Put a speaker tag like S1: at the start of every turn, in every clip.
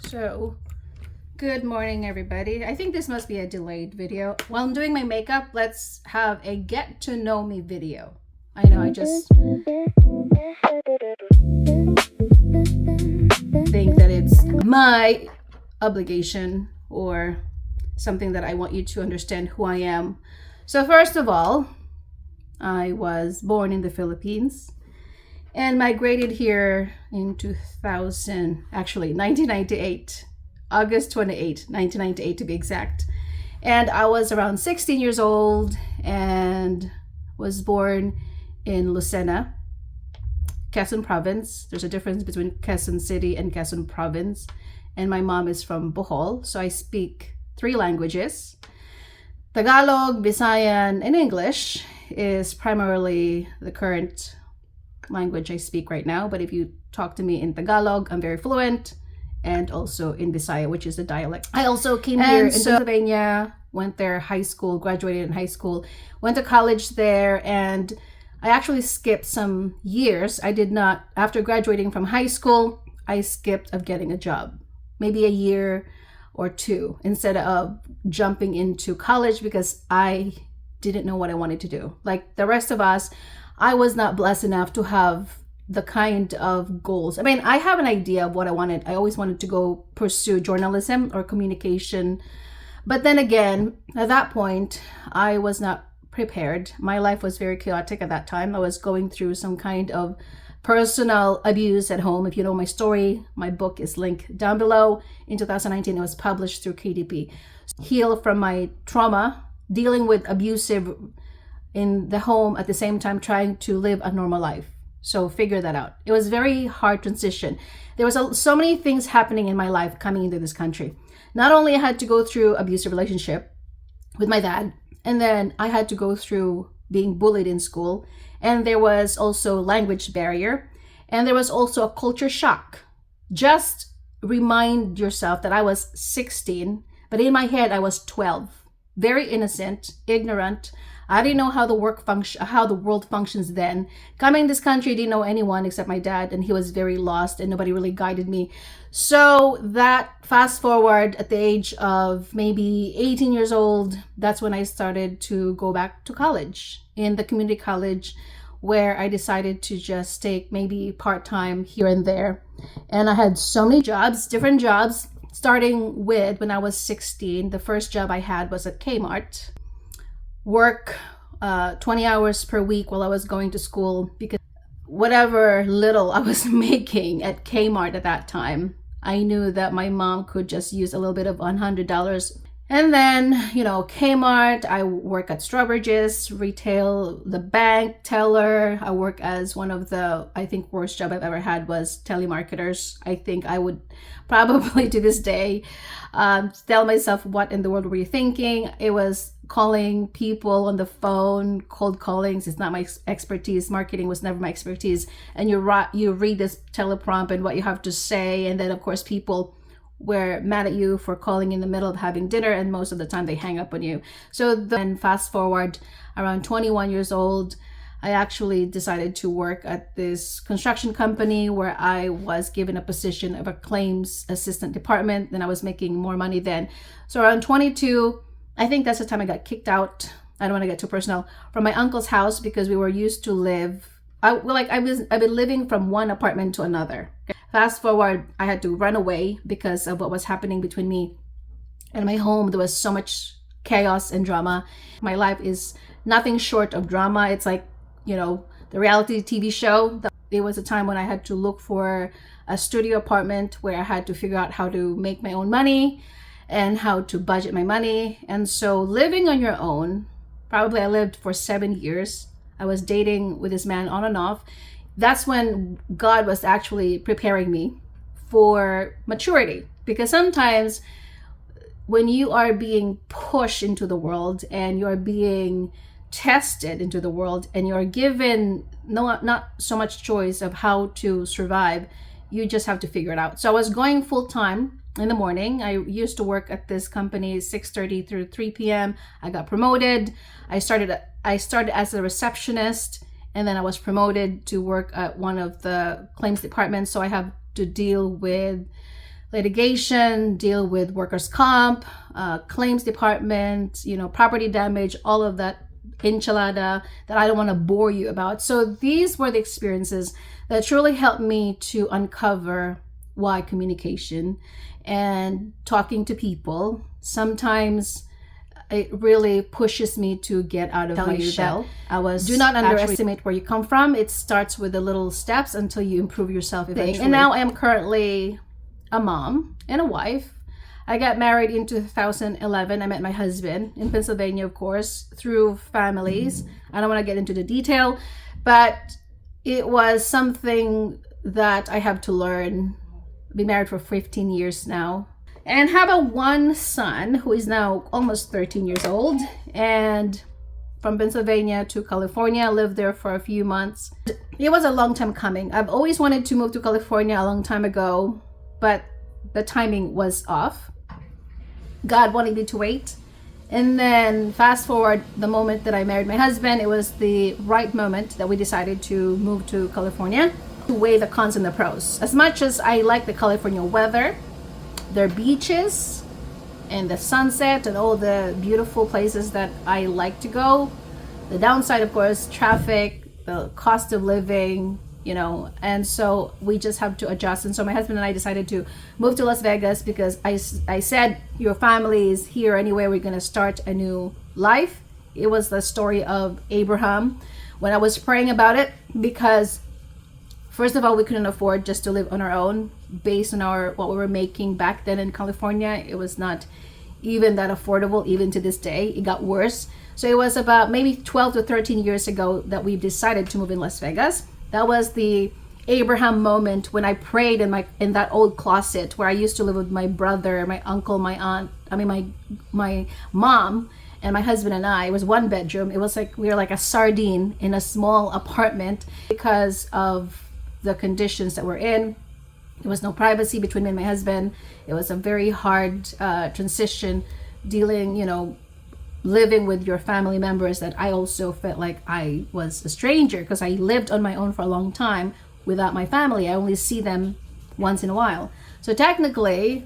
S1: So, good morning, everybody. I think this must be a delayed video. While I'm doing my makeup, let's have a get to know me video. I know I just think that it's my obligation or something that I want you to understand who I am. So, first of all, I was born in the Philippines and migrated here in 1998, August 28, 1998 to be exact. And I was around 16 years old and was born in Lucena, Quezon Province. There's a difference between Quezon City and Quezon Province. And my mom is from Bohol, so I speak 3 languages. Tagalog, Visayan, and English is primarily the current language I speak right now, but if you talk to me in Tagalog, I'm very fluent, and also in Bisaya, which is a dialect. I also came here in Pennsylvania, went there high school, graduated in high school, went to college there, and I actually skipped some years. I did not, after graduating from high school, I skipped of getting a job, maybe a year or 2, instead of jumping into college because I didn't know what I wanted to do. Like the rest of us, I was not blessed enough to have the kind of goals. I mean, I have an idea of what I wanted. I always wanted to go pursue journalism or communication. But then again, at that point, I was not prepared. My life was very chaotic at that time. I was going through some kind of personal abuse at home. If you know my story, my book is linked down below. In 2019, it was published through KDP. Heal from my trauma, dealing with abusive in the home at the same time trying to live a normal life. So figure that out. It was very hard transition. There was so many things happening in my life coming into this country. Not only I had to go through abusive relationship with my dad, and then I had to go through being bullied in school, and there was also language barrier, and there was also a culture shock. Just remind yourself that I was 16, but in my head I was 12. Very innocent, ignorant. I didn't know how the world functions then. Coming in this country, I didn't know anyone except my dad, and he was very lost and nobody really guided me. So that fast forward at the age of maybe 18 years old, that's when I started to go back to college, in the community college, where I decided to just take maybe part-time here and there. And I had so many jobs, different jobs, starting with when I was 16. The first job I had was at Kmart. Work 20 hours per week while I was going to school, because whatever little I was making at Kmart at that time, I knew that my mom could just use a little bit of $100. And then, Kmart, I work at Strawbridge's, retail, the bank teller. I work as one of the, I think, worst job I've ever had was telemarketers. I think I would probably to this day tell myself, what in the world were you thinking? It was calling people on the phone, cold callings. It's not my expertise. Marketing was never my expertise. And you read this teleprompt and what you have to say. And then, of course, people were mad at you for calling in the middle of having dinner, and most of the time they hang up on you. So then fast forward, around 21 years old, I actually decided to work at this construction company where I was given a position of a claims assistant department. Then I was making more money then. So around 22, I think that's the time I got kicked out. I don't want to get too personal, from my uncle's house, because we were used to live. I've been living from one apartment to another. Fast forward, I had to run away because of what was happening between me and my home. There was so much chaos and drama. My life is nothing short of drama. It's like, the reality TV show. There was a time when I had to look for a studio apartment where I had to figure out how to make my own money and how to budget my money. And so living on your own, probably I lived for 7 years. I was dating with this man on and off. That's when God was actually preparing me for maturity. Because sometimes when you are being pushed into the world and you're being tested into the world and you're given not so much choice of how to survive, you just have to figure it out. So I was going full time in the morning. I used to work at this company 6:30 through 3 p.m. I got promoted. I started as a receptionist, and then I was promoted to work at one of the claims departments. So I have to deal with litigation, deal with workers' comp, claims department, property damage, all of that enchilada that I don't want to bore you about. So these were the experiences that truly helped me to uncover why communication and talking to people sometimes it really pushes me to get out of my shell. Do not underestimate where you come from. It starts with the little steps until you improve yourself eventually. And now I am currently a mom and a wife. I got married in 2011. I met my husband in Pennsylvania, of course, through families. I don't want to get into the detail, but it was something that I have to learn. Been married for 15 years now and have one son who is now almost 13 years old, and from Pennsylvania to California, lived there for a few months. It was a long time coming. I've always wanted to move to California a long time ago, but the timing was off. God wanted me to wait. And then fast forward the moment that I married my husband, it was the right moment that we decided to move to California, to weigh the cons and the pros. As much as I like the California weather, their beaches and the sunset and all the beautiful places that I like to go, the downside, of course, traffic, the cost of living, and so we just have to adjust. And so my husband and I decided to move to Las Vegas because I said, your family is here anyway, we're going to start a new life. It was the story of Abraham when I was praying about it, because first of all, we couldn't afford just to live on our own based on what we were making back then in California. It was not even that affordable, even to this day. It got worse. So it was about maybe 12 to 13 years ago that we decided to move in Las Vegas. That was the Abraham moment when I prayed in that old closet where I used to live with my brother, my uncle, my aunt, my mom, and my husband and I. It was one bedroom. It was like we were like a sardine in a small apartment because of the conditions that we're in. There was no privacy between me and my husband. It was a very hard transition, living with your family members that I also felt like I was a stranger, because I lived on my own for a long time without my family. I only see them once in a while. So technically,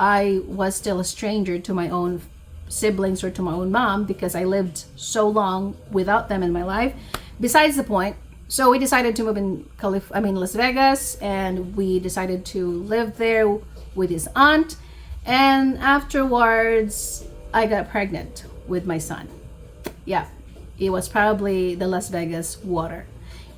S1: I was still a stranger to my own siblings or to my own mom, because I lived so long without them in my life. Besides the point, so we decided to move in Las Vegas, and we decided to live there with his aunt. And afterwards, I got pregnant with my son. Yeah, it was probably the Las Vegas water.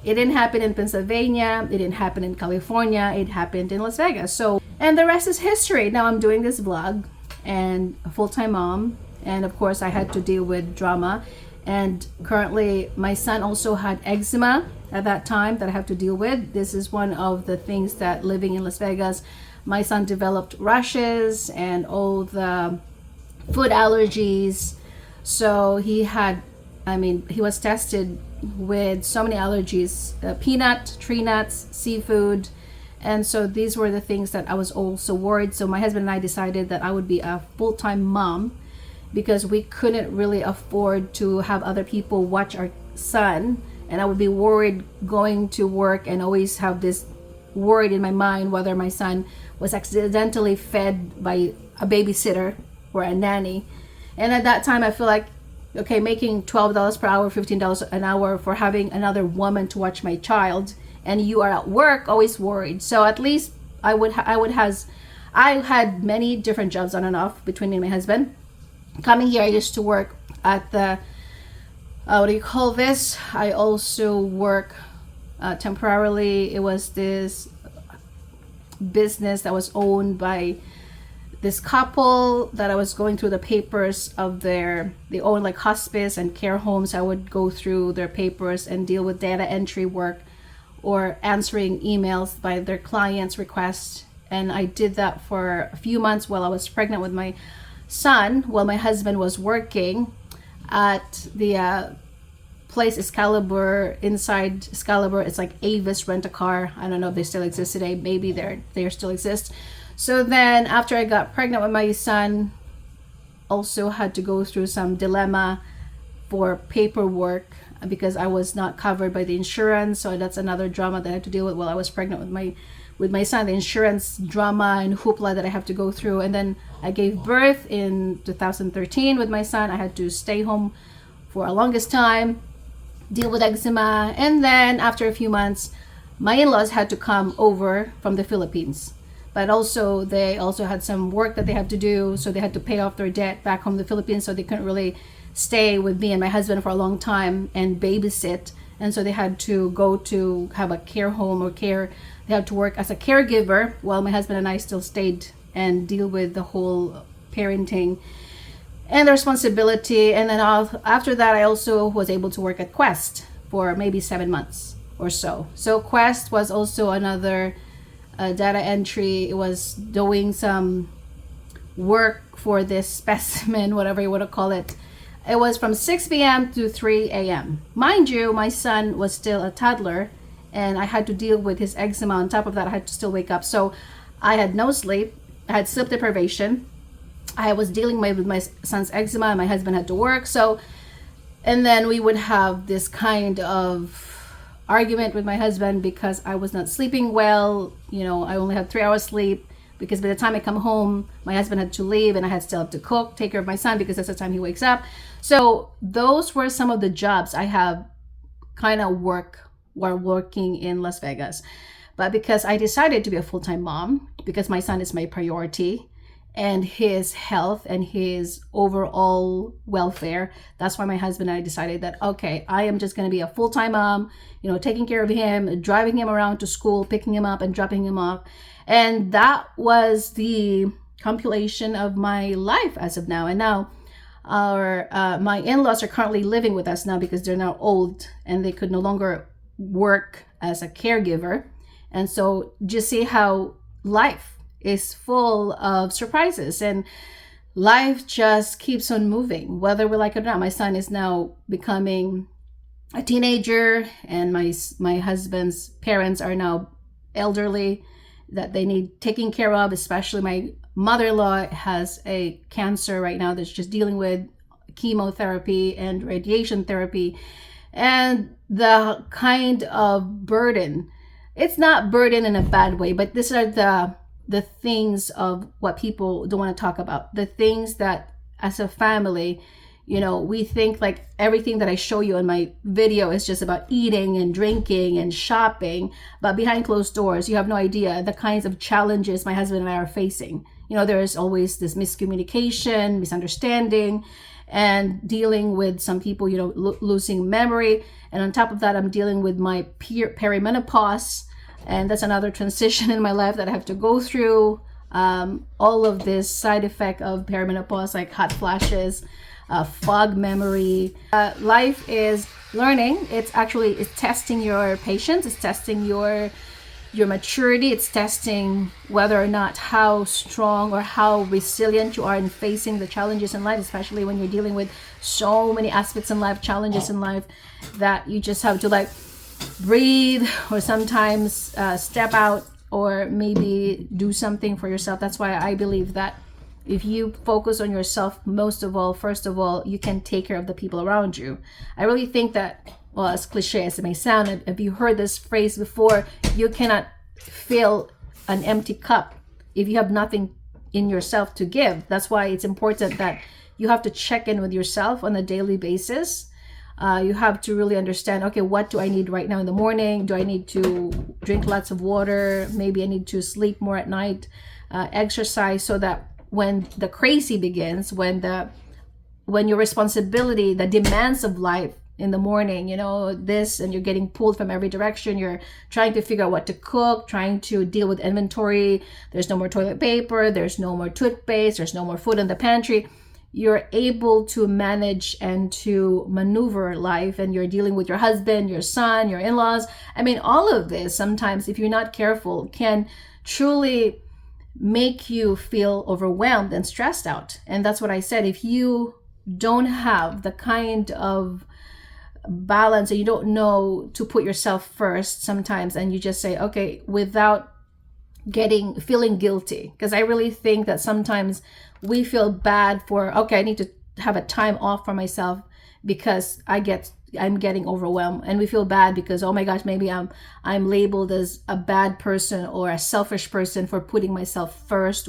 S1: It didn't happen in Pennsylvania. It didn't happen in California. It happened in Las Vegas. And the rest is history. Now I'm doing this vlog and a full-time mom. And of course, I had to deal with drama. And currently, my son also had eczema at that time that I have to deal with. This is one of the things that living in Las Vegas, my son developed rashes and all the food allergies. So he was tested with so many allergies, peanut, tree nuts, seafood. And so these were the things that I was also worried. So my husband and I decided that I would be a full-time mom, because we couldn't really afford to have other people watch our son. And I would be worried going to work and always have this worried in my mind whether my son was accidentally fed by a babysitter or a nanny. And at that time, I feel like, okay, making $12 per hour, $15 an hour for having another woman to watch my child, and you are at work, always worried. So at least I had many different jobs on and off between me and my husband. Coming here, I used to work at the, what do you call this? I also work temporarily. It was this business that was owned by this couple that I was going through the papers of they own like hospice and care homes. I would go through their papers and deal with data entry work or answering emails by their clients' requests. And I did that for a few months while I was pregnant with my son, while my husband was working at the place Excalibur. Inside Excalibur, it's like Avis Rent-A-Car. I don't know if they still exist today. Maybe they still exist. So then after I got pregnant with my son, also had to go through some dilemma for paperwork because I was not covered by the insurance. So that's another drama that I had to deal with while I was pregnant with with my son, the insurance drama and hoopla that I have to go through. And then I gave birth in 2013 with my son. I had to stay home for a longest time, deal with eczema. And then after a few months, my in-laws had to come over from the Philippines. But also, they also had some work that they had to do. So they had to pay off their debt back home in the Philippines. So they couldn't really stay with me and my husband for a long time and babysit. And so they had to go to have a care home or care. They had to work as a caregiver while my husband and I still stayed and deal with the whole parenting and the responsibility. And then after that, I also was able to work at Quest for maybe 7 months or so. So Quest was also another data entry. It was doing some work for this specimen, whatever you want to call it. It was from 6 p.m. to 3 a.m. Mind you, my son was still a toddler and I had to deal with his eczema. On top of that, I had to still wake up. So I had no sleep. I had sleep deprivation. I was dealing with my son's eczema and my husband had to work. So, and then we would have this kind of argument with my husband because I was not sleeping well. You know, I only had 3 hours sleep because by the time I come home, my husband had to leave and I had still have to cook, take care of my son because that's the time he wakes up. So those were some of the jobs I have kind of while working in Las Vegas. But because I decided to be a full-time mom, because my son is my priority and his health and his overall welfare, that's why my husband and I decided that, okay, I am just going to be a full-time mom, you know, taking care of him, driving him around to school, picking him up and dropping him off. And that was the compilation of my life as of now. And now my in-laws are currently living with us now because they're now old and they could no longer work as a caregiver. And so just see how life is full of surprises and life just keeps on moving, whether we like it or not. My son is now becoming a teenager and my husband's parents are now elderly that they need taking care of, especially my mother-in-law has a cancer right now that's just dealing with chemotherapy and radiation therapy. And the kind of burden, it's not burden in a bad way, but these are the things of what people don't want to talk about. The things that as a family, you know, we think like everything that I show you in my video is just about eating and drinking and shopping. But behind closed doors, you have no idea the kinds of challenges my husband and I are facing. You know, there is always this miscommunication, misunderstanding, and dealing with some people, you know, losing memory. And on top of that, I'm dealing with my perimenopause. And that's another transition in my life that I have to go through. All of this side effect of perimenopause, like hot flashes, fog memory. Life is learning. It's testing your patience. It's testing your maturity. It's testing whether or not how strong or how resilient you are in facing the challenges in life, especially when you're dealing with so many aspects in life, challenges in life, that you just have to like breathe or sometimes step out or maybe do something for yourself. That's why I believe that if you focus on yourself, first of all, you can take care of the people around you. I really think that, well, as cliche as it may sound, if you heard this phrase before, you cannot fill an empty cup if you have nothing in yourself to give. That's why it's important that you have to check in with yourself on a daily basis. You have to really understand, okay, what do I need right now in the morning? Do I need to drink lots of water? Maybe I need to sleep more at night, exercise, so that when the crazy begins, when your responsibility, the demands of life in the morning, you know, this, and you're getting pulled from every direction, you're trying to figure out what to cook, trying to deal with inventory, there's no more toilet paper, there's no more toothpaste, there's no more food in the pantry. You're able to manage and to maneuver life, and you're dealing with your husband, your son, your in-laws. I mean, all of this sometimes, if you're not careful, can truly make you feel overwhelmed and stressed out. And that's what I said. If you don't have the kind of balance, and you don't know to put yourself first sometimes, and you just say, okay, without feeling guilty, because I really think that sometimes we feel bad for, okay, I need to have a time off for myself because I get I'm getting overwhelmed, and we feel bad because, oh my gosh, maybe I'm labeled as a bad person or a selfish person for putting myself first.